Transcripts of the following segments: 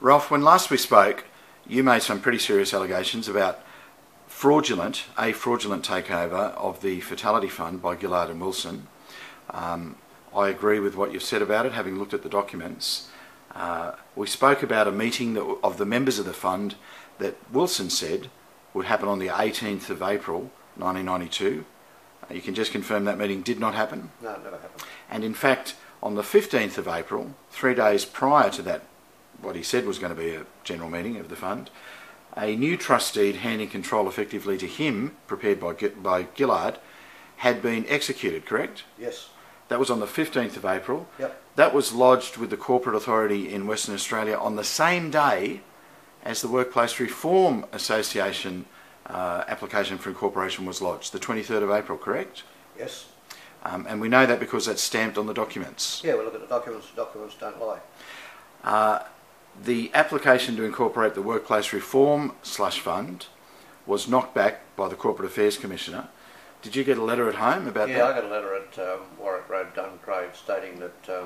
Rolf, when last we spoke, you made some pretty serious allegations about a fraudulent takeover of the Fatality Fund by Gillard and Wilson. I agree with what you've said about it, having looked at the documents. We spoke about a meeting of the members of the fund that Wilson said would happen on the 18th of April 1992. You can just confirm that meeting did not happen? No, it never happened. And in fact, on the 15th of April, 3 days prior to that, what he said was going to be a general meeting of the fund, a new trust deed handing control effectively to him, prepared by Gillard, had been executed, correct? Yes. That was on the 15th of April. Yep. That was lodged with the Corporate Authority in Western Australia on the same day as the Workplace Reform Association application for incorporation was lodged, the 23rd of April, correct? Yes. And we know that because that's stamped on the documents. Yeah, we look at the documents don't lie. The application to incorporate the Workplace Reform slush fund was knocked back by the Corporate Affairs Commissioner. Did you get a letter at home about that? Yeah, I got a letter at Warwick Road, Duncraig, stating that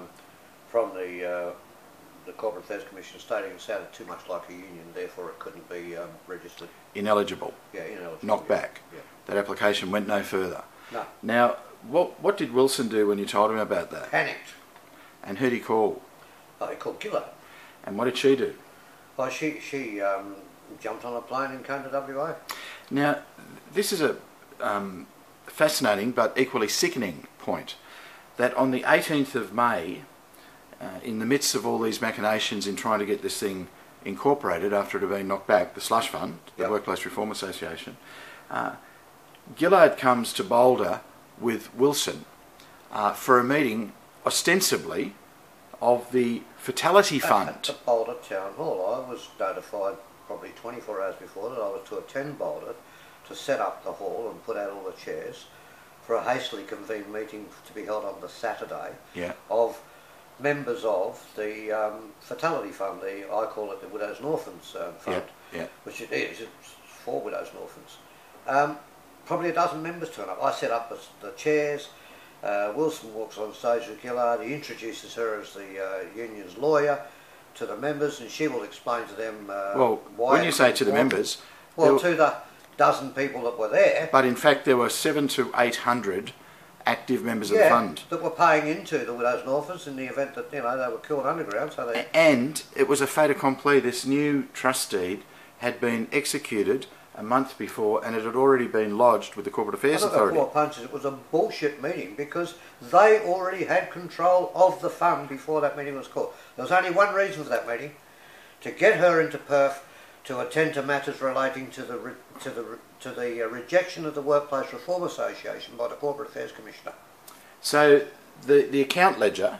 from the Corporate Affairs Commission, stating it sounded too much like a union, therefore it couldn't be registered. Ineligible. Yeah, ineligible. Knocked back. Yeah. That application went no further. No. Now, what did Wilson do when you told him about that? Panicked. And who'd he call? Oh, he called Gillard. And what did she do? Well, she jumped on a plane and came to WA. Now, this is a fascinating but equally sickening point, that on the 18th of May, in the midst of all these machinations in trying to get this thing incorporated after it had been knocked back, the slush fund, the Yep. Workplace Reform Association, Gillard comes to Boulder with Wilson for a meeting ostensibly of the Fatality Fund. At the Boulder Town Hall. I was notified probably 24 hours before that I was to attend Boulder to set up the hall and put out all the chairs for a hastily convened meeting to be held on the Saturday of members of the Fatality Fund. I call it the Widows and Orphans Fund, which it is. It's for widows and orphans. Probably a dozen members turn up. I set up the chairs. Wilson walks on stage with Gillard. He introduces her as the union's lawyer to the members, and she will explain to them why. When you say to the members, well, to the dozen people that were there. But in fact, there were 700 to 800 active members of the fund that were paying into the widows and orphans in the event that they were killed underground. So and it was a fait accompli. This new trust deed had been executed a month before, and it had already been lodged with the Corporate Affairs Authority. Punches. It was a bullshit meeting because they already had control of the fund before that meeting was called. There was only one reason for that meeting: to get her into Perth to attend to matters relating to the rejection of the Workplace Reform Association by the Corporate Affairs Commissioner. So the account ledger,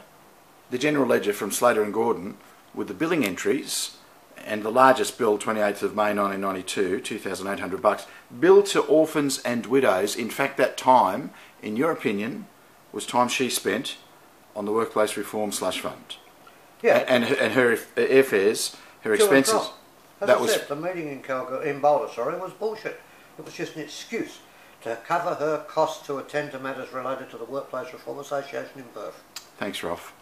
the general ledger from Slater and Gordon, with the billing entries, and the largest bill, 28th of May 1992, $2,800, billed to orphans and widows. In fact, that time, in your opinion, was time she spent on the Workplace Reform slush fund. Yeah. And her airfares, her expenses. As I said, the meeting in Boulder, was bullshit. It was just an excuse to cover her costs to attend to matters related to the Workplace Reform Association in Perth. Thanks, Rolf.